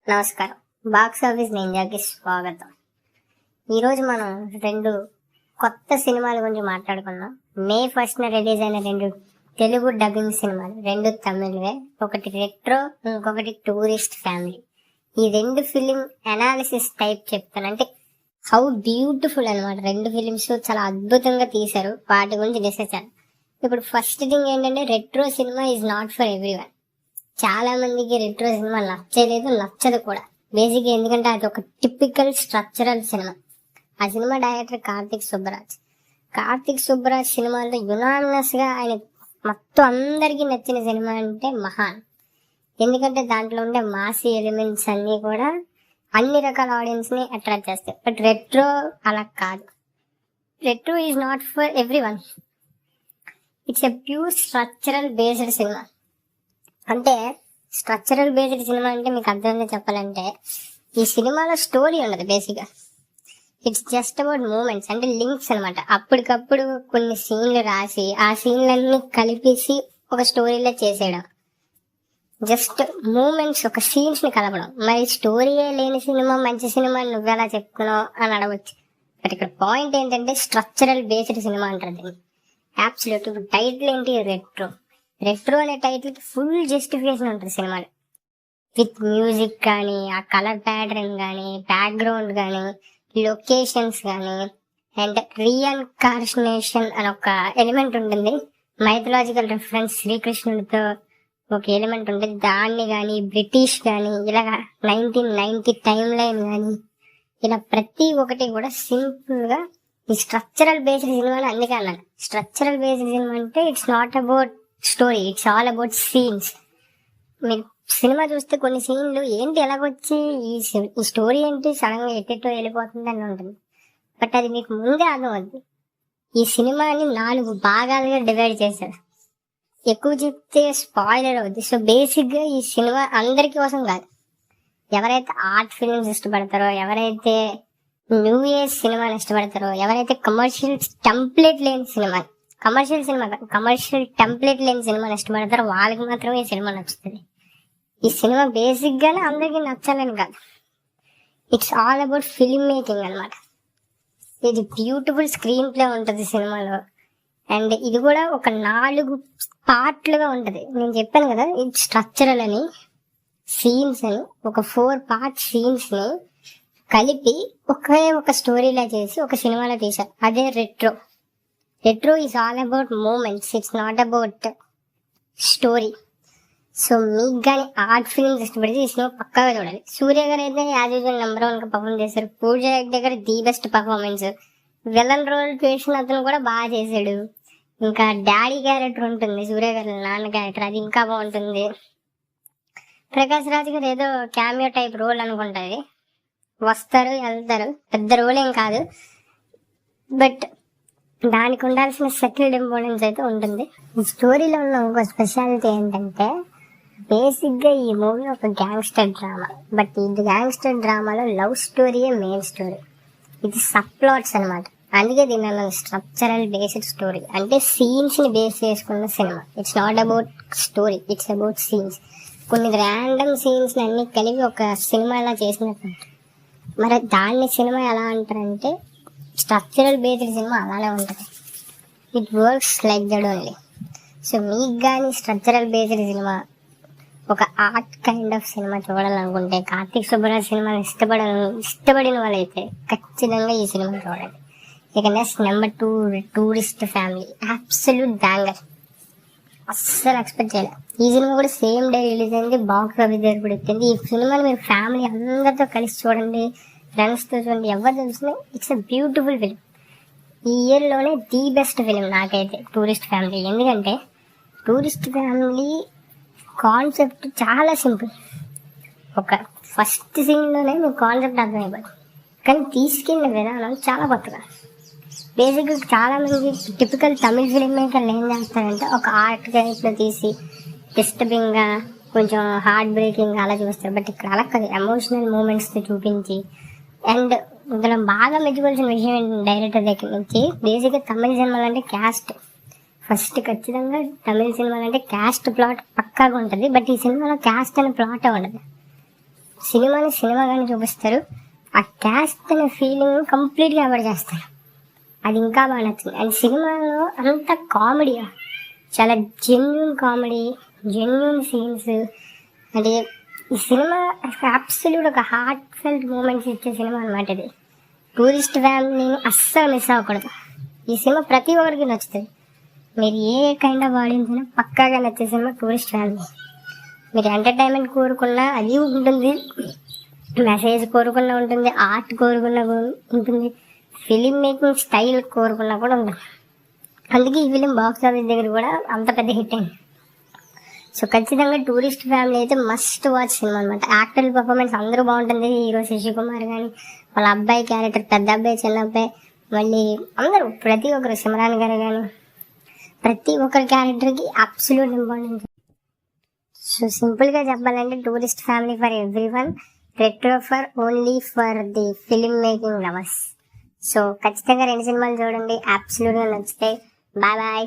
నమస్కారం. Box office నింజాకి స్వాగతం. ఈరోజు మనం రెండు కొత్త సినిమాల గురించి మాట్లాడుకుందాం. మే 1న రిలీజ్ అయిన రెండు తెలుగు డబ్బింగ్ సినిమాలు, రెండు తమిళవే. ఒకటి రెట్రో, ఇంకొకటి టూరిస్ట్ ఫ్యామిలీ. ఈ రెండు ఫిలిం అనాలిసిస్ టైప్ చెప్తాను, అంటే హౌ బ్యూటిఫుల్ అనమాట. రెండు ఫిలిమ్స్ చాలా అద్భుతంగా తీశారు, వాటి గురించి డిస్కస్ చేద్దాం. ఇప్పుడు ఫస్ట్ థింగ్ ఏంటంటే, retro cinema is not for everyone. చాలా మందికి రెట్రో సినిమా నచ్చలేదు, నచ్చదు కూడా. బేసిక్ ఎందుకంటే అది ఒక టిపికల్ స్ట్రక్చరల్ సినిమా. ఆ సినిమా డైరెక్టర్ కార్తిక్ సుబ్బరాజ్ సినిమాలో యునానిమస్ గా ఆయన మొత్తం అందరికీ నచ్చిన సినిమా అంటే మహాన్. ఎందుకంటే దాంట్లో ఉండే మాసీ ఎలిమెంట్స్ అన్ని కూడా అన్ని రకాల ఆడియన్స్ ని అట్రాక్ట్ చేస్తాయి. బట్ రెట్రో అలా కాదు. Retro is not for everyone. It's a pure structural based cinema. అంటే స్ట్రక్చరల్ బేస్డ్ సినిమా అంటే మీకు అర్థంగా చెప్పాలంటే, ఈ సినిమాలో స్టోరీ ఉండదు. బేసిక్ గా ఇట్స్ జస్ట్ అబౌట్ మూమెంట్స్, అంటే లింక్స్ అనమాట. అప్పటికప్పుడు కొన్ని సీన్లు రాసి ఆ సీన్లన్నీ కలిపేసి ఒక స్టోరీలో చేసేయడం. జస్ట్ మూమెంట్స్, ఒక సీన్స్ ని కలపడం. మరి స్టోరీయే లేని సినిమా మంచి సినిమా నువ్వెలా చెప్పుకున్నావు అని అడగవచ్చు. బట్ ఇక్కడ పాయింట్ ఏంటంటే, స్ట్రక్చరల్ బేస్డ్ సినిమా అంటారు దీన్ని. అబ్సల్యూట్. ఇప్పుడు టైటిల్ ఏంటి? రెట్రో అనే టైటిల్ కి ఫుల్ జస్టిఫికేషన్ ఉంటుంది సినిమాలో. విత్ మ్యూజిక్ కానీ, ఆ కలర్ ప్యాటర్న్ కానీ, బ్యాక్గ్రౌండ్ కానీ, లొకేషన్స్ కానీ, అండ్ రీఎన్కార్నేషన్ అని ఒక ఎలిమెంట్ ఉంటుంది. మైథలాజికల్ రిఫరెన్స్ శ్రీకృష్ణుడితో ఒక ఎలిమెంట్ ఉంటుంది. దాన్ని కానీ, బ్రిటిష్ కానీ, ఇలా 1990 టైమ్ లైన్ కానీ, ఇలా ప్రతి ఒక్కటి కూడా సింపుల్ గా ఈ స్ట్రక్చరల్ బేస్డ్ సినిమాలు. అందుకే అన్నాను స్ట్రక్చరల్ బేస్డ్ సినిమా అంటే it's not about story, it's all about scenes. మీరు సినిమా చూస్తే కొన్ని సీన్లు ఏంటి ఎలాగొచ్చి ఈ స్టోరీ ఏంటి సడన్ గా ఎట్టెట్టో వెళ్ళిపోతుంది అని ఉంటుంది. బట్ అది మీకు ముందే అర్థం అవుద్ది. ఈ సినిమాని 4 భాగాలుగా డివైడ్ చేశారు. ఎక్కువ చెప్తే స్పాయిలర్ అవుద్ది. సో బేసిక్ గా ఈ సినిమా అందరి కోసం కాదు. ఎవరైతే ఆర్ట్ ఫిల్మ్స్ ఇష్టపడతారో, ఎవరైతే న్యూ ఏజ్ సినిమాని ఇష్టపడతారో, ఎవరైతే కమర్షియల్ టెంప్లెట్ లేని సినిమాని ఇష్టపడతారో వాళ్ళకి మాత్రమే ఈ సినిమా నచ్చుతుంది. ఈ సినిమా బేసిక్ గానే అందరికి నచ్చాలని కాదు. It's all about film making అనమాట. ఇది బ్యూటిఫుల్ స్క్రీన్ ప్లే ఉంటుంది సినిమాలో. అండ్ ఇది కూడా ఒక 4 పార్ట్లుగా ఉంటది. నేను చెప్పాను కదా, ఇది స్ట్రక్చరల్ అని, సీన్స్ అని, ఒక 4 పార్ట్ సీన్స్ ని కలిపి ఒక స్టోరీలా చేసి ఒక సినిమాలో తీశారు. అదే retro is all about moments, it's not about story. So మీకు కానీ ఆర్ట్ ఫిల్మ్స్ ఇష్టపడితే ఈ సినిమా పక్కాగా చూడాలి. సూర్య గారు అయితే యాజ్ యూజువల్ నెంబర్ 1 గా పర్ఫార్మ్ చేశారు. పూజ దగ్గర the best performance. Villain role చేసిన అతను కూడా బాగా చేశాడు. ఇంకా డాడీ క్యారెక్టర్ ఉంటుంది, సూర్య గారి నాన్న క్యారెక్టర్, అది ఇంకా బాగుంటుంది. ప్రకాష్ రాజ్ గారు ఏదో క్యామియో టైప్ రోల్ అనుకుంటుంది, వస్తారు వెళ్తారు, పెద్ద రోల్ ఏం కాదు. బట్ దానికి ఉండాల్సిన సెటిల్డ్ ఇంపార్టెన్స్ అయితే ఉంటుంది. ఈ స్టోరీలో ఉన్న ఒక స్పెషాలిటీ ఏంటంటే, బేసిక్ గా ఈ మూవీ ఒక గ్యాంగ్స్టర్ డ్రామా. బట్ ఈ గ్యాంగ్స్టర్ డ్రామాలో లవ్ స్టోరీయే మెయిన్ స్టోరీ. ఇది సబ్ ప్లాట్స్ అనమాట. అందుకే దీని స్ట్రక్చరల్ బేస్డ్ స్టోరీ, అంటే సీన్స్ ని బేస్ చేసుకున్న cinema. It's not about story, it's about scenes. కొన్ని ర్యాండమ్ సీన్స్ అన్ని కలిపి ఒక సినిమాలా చేసినట్టు. మరి దాన్ని సినిమా ఎలా అంటారంటే, స్ట్రక్చరల్ బేస్డ్ సినిమా అలానే ఉంటుంది. It works like that only. So మీకు కానీ స్ట్రక్చరల్ బేస్డ్ సినిమా, ఒక ఆర్ట్ కైండ్ ఆఫ్ సినిమా చూడాలనుకుంటే, కార్తిక్ సుబ్బరాజ్ సినిమాని ఇష్టపడిన వాళ్ళైతే ఖచ్చితంగా ఈ సినిమా చూడండి. ఇక next number 2, tourist family. Absolute banger. అస్సలు ఎక్స్పెక్ట్ చేయలేదు. ఈ సినిమా కూడా సేమ్ డే రిలీజ్ అయింది, బాక్స్ ఆఫీస్ దగ్గర కూడా ఎక్కింది. ఈ సినిమాని మీరు ఫ్యామిలీ అందరితో కలిసి చూడండి, ఫ్రెండ్స్ తో చూడండి, ఎవరు చూసినా ఇట్స్ ఎ బ్యూటిఫుల్ ఫిలిం. ఈ ఇయర్ లోనే ది బెస్ట్ ఫిలిం నాకైతే టూరిస్ట్ ఫ్యామిలీ. ఎందుకంటే టూరిస్ట్ ఫ్యామిలీ కాన్సెప్ట్ చాలా సింపుల్. ఒక ఫస్ట్ సీన్ లోనే మీకు కాన్సెప్ట్ అర్థమైపోతుంది, కానీ తీసుకెళ్ళిన విధానం చాలా కొత్తగా. బేసిక్ గా చాలా మంది టిపికల్ తమిళ ఫిలిం మేకర్లు ఏం చేస్తారంటే, ఒక ఆర్ట్ టైప్ లో తీసి డిస్టర్బింగ్ గా, కొంచెం హార్ట్ బ్రేకింగ్ అలా చూస్తారు. బట్ ఇక్కడ అలా కాదు, ఎమోషనల్ మూమెంట్స్ తో చూపించి. అండ్ ఇందులో బాగా మెచ్చుకోవాల్సిన విషయం ఏంటంటే, డైరెక్టర్ దగ్గర నుంచి బేసిక్గా తమిళ సినిమాలు అంటే క్యాస్ట్ ఫస్ట్ ఖచ్చితంగా తమిళ సినిమాలు అంటే క్యాస్ట్ ప్లాట్ పక్కాగా ఉంటుంది. బట్ ఈ సినిమాలో క్యాస్ట్ అనే ప్లాట్ ఉండదు. సినిమాని సినిమాగానే చూపిస్తారు. ఆ క్యాస్ట్ అనే ఫీలింగ్ కంప్లీట్గా అవాయిడ్ చేస్తారు. అది ఇంకా బాగా నచ్చింది. అండ్ సినిమాలో అంత కామెడీ, చాలా జెన్యున్ కామెడీ, జెన్యున్ సీన్స్. అంటే ఈ సినిమా అబ్సల్యూట్ ఒక హార్ట్ ఫెల్ట్ మూమెంట్స్ ఇచ్చే సినిమా అనమాట ఇది. టూరిస్ట్ ఫ్యామిలీని అస్సలు మిస్ అవ్వకూడదు. ఈ సినిమా ప్రతి ఒక్కరికి నచ్చుతుంది. మీరు ఏ కైండ్ ఆఫ్ ఆడియన్స్ అయినా పక్కాగా నచ్చే సినిమా టూరిస్ట్ ఫ్యామిలీ. మీరు ఎంటర్టైన్మెంట్ కోరుకున్నా అది ఉంటుంది, మెసేజ్ కోరుకున్నా ఉంటుంది, ఆర్ట్ కోరుకున్నా ఉంటుంది, ఫిలిం మేకింగ్ స్టైల్ కోరుకున్నా కూడా ఉంటుంది. అందుకే ఈ ఫిలిం బాక్స్ ఆఫీస్ దగ్గర కూడా అంత పెద్ద హిట్ అయింది. సో ఖచ్చితంగా టూరిస్ట్ ఫ్యామిలీ అయితే మస్ట్ వాచ్ సినిమా అనమాట. యాక్టర్ పర్ఫార్మెన్స్ అందరూ బాగుంటుంది. హీరో శశికుమార్ కానీ, వాళ్ళ అబ్బాయి క్యారెక్టర్, పెద్ద అబ్బాయి, చిన్న అబ్బాయి, మళ్ళీ అందరూ ప్రతి ఒక్కరు, సిమరాన్ గారు కానీ, ప్రతి ఒక్కరి క్యారెక్టర్కి అబ్సల్యూట్ ఇంపార్టెన్స్. సో సింపుల్గా చెప్పాలంటే tourist family for everyone, retro for only for the film making lovers. So ఖచ్చితంగా 2 సినిమాలు చూడండి, అబ్సల్యూట్గా నచ్చుతాయి. Bye bye.